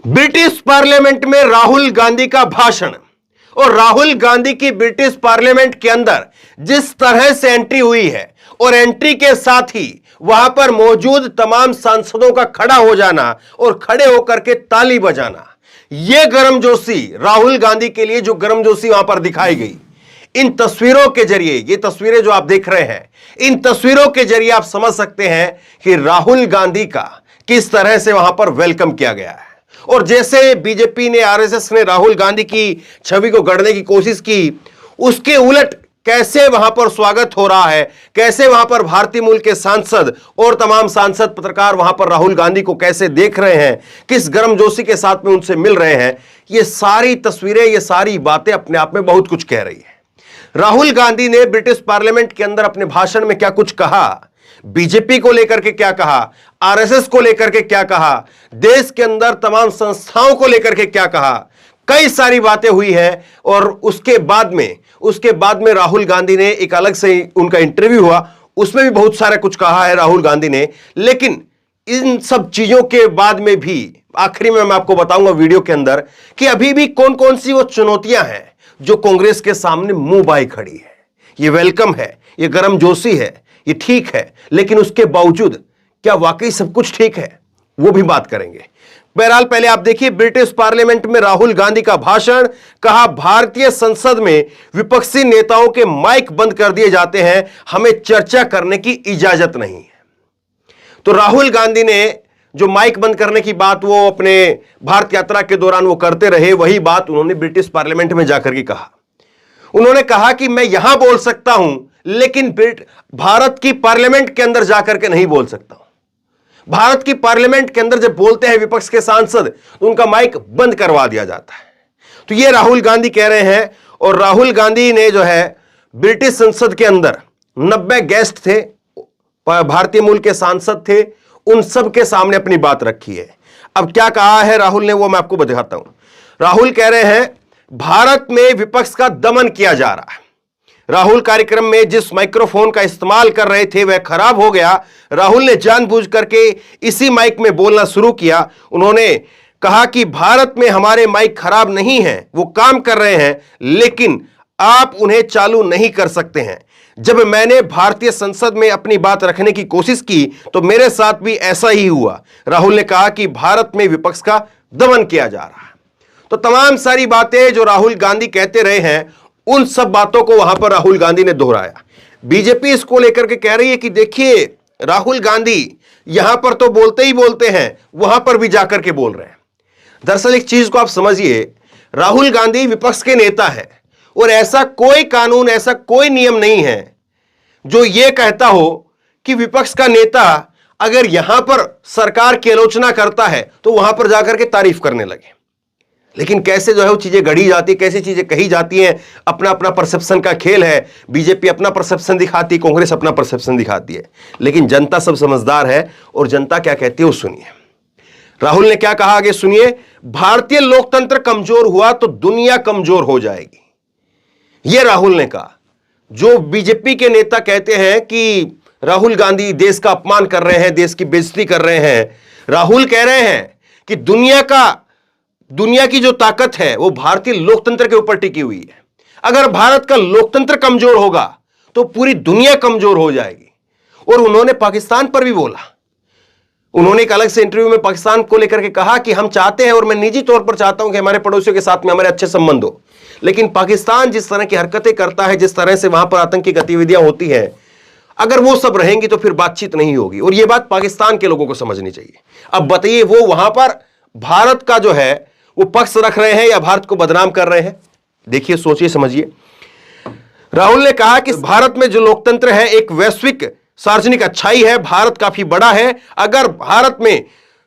British parliament में राहुल गांधी का भाषण और राहुल गांधी की ब्रिटिश पार्लियामेंट के अंदर जिस तरह से एंट्री हुई है और एंट्री के साथ ही वहां पर मौजूद तमाम सांसदों का खड़ा हो जाना और खड़े होकर के ताली बजाना, यह गर्मजोशी राहुल गांधी के लिए जो गर्मजोशी वहां पर दिखाई गई, इन तस्वीरों के जरिए, ये तस्वीरें जो आप देख रहे हैं, इन तस्वीरों के जरिए आप समझ सकते हैं कि राहुल गांधी का किस तरह से वहां पर वेलकम किया गया है। और जैसे बीजेपी ने, आरएसएस ने राहुल गांधी की छवि को गढ़ने की कोशिश की, उसके उलट कैसे वहां पर स्वागत हो रहा है, कैसे वहां पर भारतीय मूल के सांसद और तमाम सांसद पत्रकार वहां पर राहुल गांधी को कैसे देख रहे हैं, किस गर्मजोशी के साथ में उनसे मिल रहे हैं, ये सारी तस्वीरें, ये सारी बातें अपने आप में बहुत कुछ कह रही है। राहुल गांधी ने ब्रिटिश पार्लियामेंट के अंदर अपने भाषण में क्या कुछ कहा, बीजेपी को लेकर के क्या कहा, आरएसएस को लेकर के क्या कहा, देश के अंदर तमाम संस्थाओं को लेकर के क्या कहा, कई सारी बातें हुई है। और उसके बाद में राहुल गांधी ने एक अलग से उनका इंटरव्यू हुआ, उसमें भी बहुत सारा कुछ कहा है राहुल गांधी ने। लेकिन इन सब चीजों के बाद में भी आखिरी में मैं आपको बताऊंगा वीडियो के अंदर कि अभी भी कौन कौन सी वो चुनौतियां हैं जो कांग्रेस के सामने मुंह बाई खड़ी है। ये वेलकम है, ये गर्मजोशी है, ये ठीक है, लेकिन उसके बावजूद क्या वाकई सब कुछ ठीक है, वो भी बात करेंगे। बहरहाल पहले आप देखिए ब्रिटिश पार्लियामेंट में राहुल गांधी का भाषण। कहा, भारतीय संसद में विपक्षी नेताओं के माइक बंद कर दिए जाते हैं, हमें चर्चा करने की इजाजत नहीं है। तो राहुल गांधी ने जो माइक बंद करने की बात वो अपने भारत यात्रा के दौरान वो करते रहे, वही बात उन्होंने ब्रिटिश पार्लियामेंट में जाकर के कहा। उन्होंने कहा कि मैं यहां बोल सकता हूं, लेकिन भारत की पार्लियामेंट के अंदर जाकर के नहीं बोल सकता हूं। भारत की पार्लियामेंट के अंदर जब बोलते हैं विपक्ष के सांसद, तो उनका माइक बंद करवा दिया जाता है। तो ये राहुल गांधी कह रहे हैं। और राहुल गांधी ने जो है ब्रिटिश संसद के अंदर 90 गेस्ट थे, भारतीय मूल के सांसद थे, उन सब के सामने अपनी बात रखी है। अब क्या कहा है राहुल ने, वो मैं आपको बताता हूं। राहुल कह रहे हैं, भारत में विपक्ष का दमन किया जा रहा है। राहुल कार्यक्रम में जिस माइक्रोफोन का इस्तेमाल कर रहे थे वह खराब हो गया। राहुल ने जानबूझ करके इसी माइक में बोलना शुरू किया। उन्होंने कहा कि भारत में हमारे माइक खराब नहीं हैं, वो काम कर रहे हैं, लेकिन आप उन्हें चालू नहीं कर सकते हैं। जब मैंने भारतीय संसद में अपनी बात रखने की कोशिश की तो मेरे साथ भी ऐसा ही हुआ। राहुल ने कहा कि भारत में विपक्ष का दमन किया जा रहा है। तो तमाम सारी बातें जो राहुल गांधी कहते रहे हैं, उन सब बातों को वहां पर राहुल गांधी ने दोहराया। बीजेपी इसको लेकर के कह रही है कि देखिए राहुल गांधी यहां पर तो बोलते ही बोलते हैं, वहां पर भी जाकर के बोल रहे हैं। दरअसल एक चीज को आप समझिए, राहुल गांधी विपक्ष के नेता है और ऐसा कोई कानून, ऐसा कोई नियम नहीं है जो यह कहता हो कि विपक्ष का नेता अगर यहां पर सरकार की आलोचना करता है तो वहां पर जाकर के तारीफ करने लगे। लेकिन कैसे जो है वो चीजें गढ़ी जाती, कैसी चीजें कही जाती हैं, अपना अपना परसेप्शन का खेल है। बीजेपी अपना परसेप्शन दिखाती, कांग्रेस अपना परसेप्शन दिखाती है, लेकिन जनता सब समझदार है और जनता क्या कहती है वो सुनिए। राहुल ने क्या कहा आगे सुनिए, भारतीय लोकतंत्र कमजोर हुआ तो दुनिया कमजोर हो जाएगी, यह राहुल ने कहा। जो बीजेपी के नेता कहते हैं कि राहुल गांधी देश का अपमान कर रहे हैं, देश की बेइज्जती कर रहे हैं, राहुल कह रहे हैं कि दुनिया की जो ताकत है वो भारतीय लोकतंत्र के ऊपर टिकी हुई है। अगर भारत का लोकतंत्र कमजोर होगा तो पूरी दुनिया कमजोर हो जाएगी। और उन्होंने पाकिस्तान पर भी बोला। उन्होंने एक अलग से इंटरव्यू में पाकिस्तान को लेकर के कहा कि हम चाहते हैं और मैं निजी तौर पर चाहता हूं कि हमारे पड़ोसियों के साथ में हमारे अच्छे संबंध हो, लेकिन पाकिस्तान जिस तरह की हरकतें करता है, जिस तरह से वहां पर आतंकी गतिविधियां होती हैं, अगर वो सब रहेंगी तो फिर बातचीत नहीं होगी। और यह बात पाकिस्तान के लोगों को समझनी चाहिए। अब बताइए, वो वहां पर भारत का जो है वो पक्ष रख रहे हैं या भारत को बदनाम कर रहे हैं? देखिए, सोचिए, समझिए। राहुल ने कहा कि भारत में जो लोकतंत्र है एक वैश्विक सार्वजनिक अच्छाई है, भारत काफी बड़ा है। अगर भारत में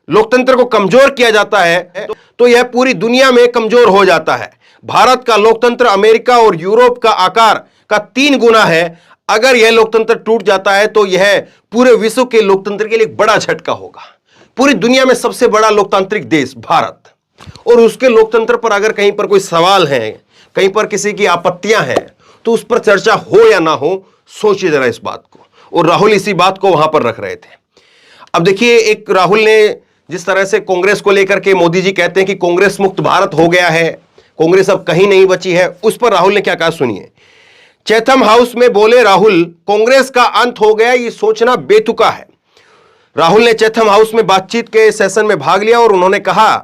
लोकतंत्र को कमजोर किया जाता है तो यह पूरी दुनिया में कमजोर हो जाता है। भारत का लोकतंत्र अमेरिका और यूरोप का आकार का 3 गुना है। अगर यह लोकतंत्र टूट जाता है तो यह पूरे विश्व के लोकतंत्र के लिए एक बड़ा झटका होगा। पूरी दुनिया में सबसे बड़ा लोकतांत्रिक देश भारत, और उसके लोकतंत्र पर अगर कहीं पर कोई सवाल है, कहीं पर किसी की आपत्तियां हैं, तो उस पर चर्चा हो या ना हो, सोचिए जरा इस बात को। और राहुल इसी बात को वहां पर रख रहे थे। अब देखिए, एक राहुल ने जिस तरह से कांग्रेस को लेकर के मोदी जी कहते हैं कि कांग्रेस मुक्त भारत हो गया है, कांग्रेस अब कहीं नहीं बची है, उस पर राहुल ने क्या कहा सुनिए। चैथम हाउस में बोले राहुल, कांग्रेस का अंत हो गया ये सोचना बेतुका है। राहुल ने चैथम हाउस में बातचीत के सेशन में भाग लिया और उन्होंने कहा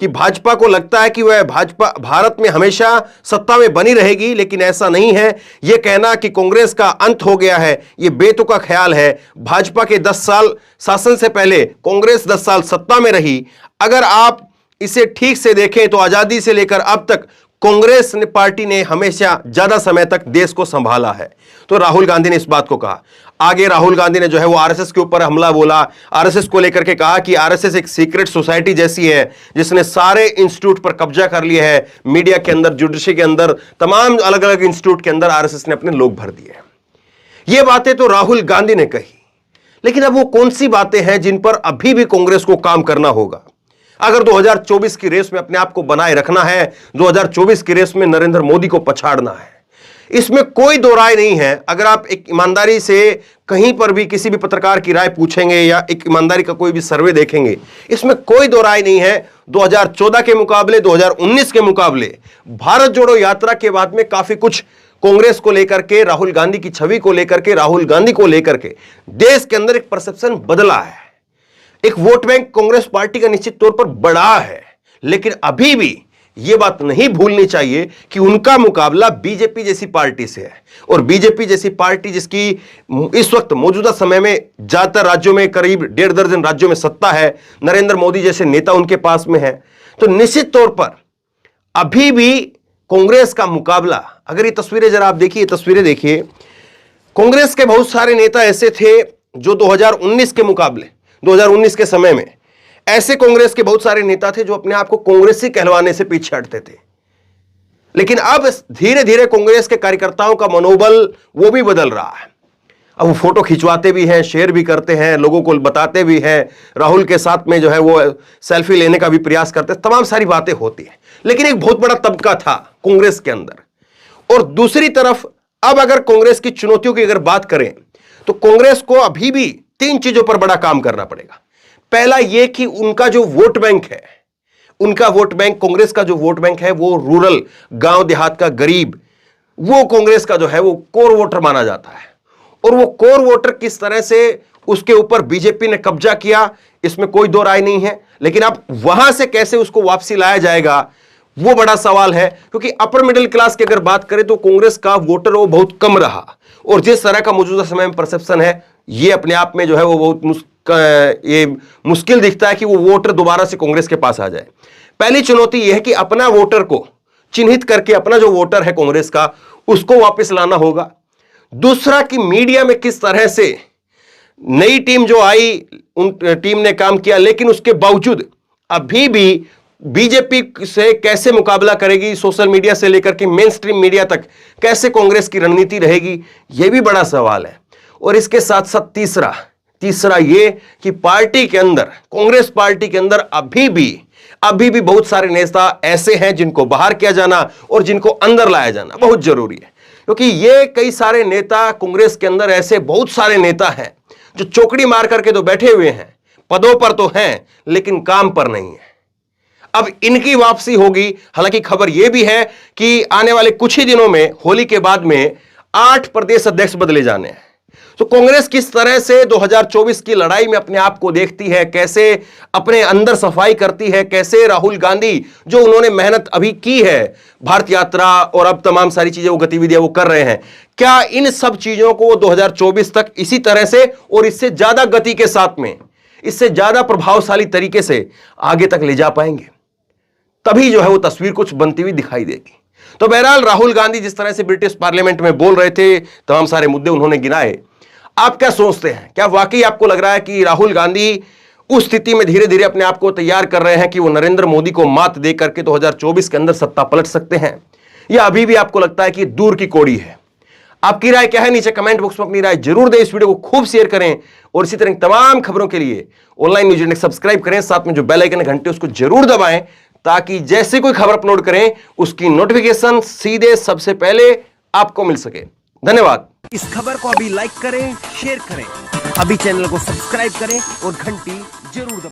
कि भाजपा को लगता है कि वह भाजपा भारत में हमेशा सत्ता में बनी रहेगी, लेकिन ऐसा नहीं है। यह कहना कि कांग्रेस का अंत हो गया है यह बेतुका ख्याल है। भाजपा के 10 साल शासन से पहले कांग्रेस 10 साल सत्ता में रही। अगर आप इसे ठीक से देखें तो आजादी से लेकर अब तक कांग्रेस पार्टी ने हमेशा ज्यादा समय तक देश को संभाला है। तो राहुल गांधी ने इस बात को कहा। आगे राहुल गांधी ने जो है वो आरएसएस के ऊपर हमला बोला, आरएसएस को लेकर के कहा कि आरएसएस एक सीक्रेट सोसाइटी जैसी है जिसने सारे इंस्टीट्यूट पर कब्जा कर लिया है। मीडिया के अंदर, जुडिशरी के अंदर, तमाम अलग अलग इंस्टीट्यूट के अंदर आरएसएस ने अपने लोग भर दिए। ये बातें तो राहुल गांधी ने कही, लेकिन अब वो कौन सी बातें हैं जिन पर अभी भी कांग्रेस को काम करना होगा। अगर 2024 की रेस में अपने आप को बनाए रखना है, 2024 की रेस में नरेंद्र मोदी को पछाड़ना है, इसमें कोई दो राय नहीं है। अगर आप एक ईमानदारी से कहीं पर भी किसी भी पत्रकार की राय पूछेंगे या एक ईमानदारी का कोई भी सर्वे देखेंगे, इसमें कोई दो राय नहीं है। 2014 के मुकाबले, 2019 के मुकाबले भारत जोड़ो यात्रा के बाद में काफी कुछ कांग्रेस को लेकर के, राहुल गांधी की छवि को लेकर के, राहुल गांधी को लेकर के देश के अंदर एक परसेप्शन बदला है। एक वोट बैंक कांग्रेस पार्टी का निश्चित तौर पर बड़ा है, लेकिन अभी भी यह बात नहीं भूलनी चाहिए कि उनका मुकाबला बीजेपी जैसी पार्टी से है। और बीजेपी जैसी पार्टी जिसकी इस वक्त मौजूदा समय में ज्यादातर राज्यों में, करीब 1.5 दर्जन राज्यों में सत्ता है, नरेंद्र मोदी जैसे नेता उनके पास में है, तो निश्चित तौर पर अभी भी कांग्रेस का मुकाबला, अगर ये तस्वीरें जरा आप देखिए, तस्वीरें देखिए, कांग्रेस के बहुत सारे नेता ऐसे थे जो 2019 के मुकाबले, 2019 के समय में ऐसे कांग्रेस के बहुत सारे नेता थे जो अपने आप को कांग्रेसी कहलवाने से पीछे हटते थे। लेकिन अब धीरे धीरे कांग्रेस के कार्यकर्ताओं का मनोबल वो भी बदल रहा है। अब वो फोटो खिंचवाते भी हैं, शेयर भी करते हैं, लोगों को बताते भी हैं, राहुल के साथ में जो है वो सेल्फी लेने का भी प्रयास करते हैं, तमाम सारी बातें होती हैं। लेकिन एक बहुत बड़ा तबका था कांग्रेस के अंदर। और दूसरी तरफ अब अगर कांग्रेस की चुनौतियों की अगर बात करें तो कांग्रेस को अभी भी 3 चीजों पर बड़ा काम करना पड़ेगा। पहला यह कि उनका जो वोट बैंक है, उनका वोट बैंक, कांग्रेस का जो वोट बैंक है वो रूरल, गांव देहात का गरीब, वो कांग्रेस का जो है वो कोर वोटर माना जाता है। और वो कोर वोटर किस तरह से उसके ऊपर बीजेपी ने कब्जा किया, इसमें कोई दो राय नहीं है। लेकिन अब वहां से कैसे उसको वापसी लाया जाएगा वो बड़ा सवाल है। क्योंकि अपर मिडिल क्लास की अगर बात करें तो कांग्रेस का वोटर वो बहुत कम रहा, और जिस तरह का मौजूदा समय में परसेप्शन है, ये अपने आप में जो है वो बहुत मुश्किल दिखता है कि वो वोटर दोबारा से कांग्रेस के पास आ जाए। पहली चुनौती यह है कि अपना वोटर को चिन्हित करके, अपना जो वोटर है कांग्रेस का, उसको वापस लाना होगा। दूसरा कि मीडिया में किस तरह से नई टीम जो आई, उन टीम ने काम किया, लेकिन उसके बावजूद अभी भी बीजेपी से कैसे मुकाबला करेगी, सोशल मीडिया से लेकर के मेन स्ट्रीम मीडिया तक कैसे कांग्रेस की रणनीति रहेगी, यह भी बड़ा सवाल है। और इसके साथ साथ तीसरा ये कि पार्टी के अंदर, कांग्रेस पार्टी के अंदर अभी भी बहुत सारे नेता ऐसे हैं जिनको बाहर किया जाना और जिनको अंदर लाया जाना बहुत जरूरी है। क्योंकि ये कई सारे नेता कांग्रेस के अंदर, ऐसे बहुत सारे नेता हैं जो चौकड़ी मार करके तो बैठे हुए हैं, पदों पर तो हैं लेकिन काम पर नहीं है। अब इनकी वापसी होगी। हालांकि खबर यह भी है कि आने वाले कुछ ही दिनों में, होली के बाद में 8 प्रदेश अध्यक्ष बदले जाने हैं। तो कांग्रेस किस तरह से 2024 की लड़ाई में अपने आप को देखती है, कैसे अपने अंदर सफाई करती है, कैसे राहुल गांधी जो उन्होंने मेहनत अभी की है, भारत यात्रा और अब तमाम सारी चीजें, वो गतिविधियां वो कर रहे हैं, क्या इन सब चीजों को 2024 तक इसी तरह से और इससे ज्यादा गति के साथ में, इससे ज्यादा प्रभावशाली तरीके से आगे तक ले जा पाएंगे? तभी जो है वो तस्वीर कुछ बनती हुई दिखाई देगी। तो बहरहाल राहुल गांधी जिस तरह से ब्रिटिश पार्लियामेंट में बोल रहे थे, तमाम सारे मुद्दे उन्होंने गिनाए, आप क्या सोचते हैं? क्या वाकई आपको लग रहा है कि राहुल गांधी उस स्थिति में धीरे धीरे अपने आप को तैयार कर रहे हैं कि वो नरेंद्र मोदी को मात दे करके 2024 के अंदर सत्ता पलट सकते हैं, या अभी भी आपको लगता है कि दूर की कौड़ी है? आपकी राय क्या है? नीचे कमेंट बॉक्स में अपनी राय जरूर दें। इस वीडियो को खूब शेयर करें और इसी तरह तमाम खबरों के लिए ऑनलाइन न्यूज इंडेक्स सब्सक्राइब करें। साथ में जो बेल आइकन घंटे उसको जरूर दबाएं, ताकि जैसे कोई खबर अपलोड करें उसकी नोटिफिकेशन सीधे सबसे पहले आपको मिल सके। धन्यवाद। इस खबर को अभी लाइक करें, शेयर करें, अभी चैनल को सब्सक्राइब करें और घंटी जरूर दबाएं।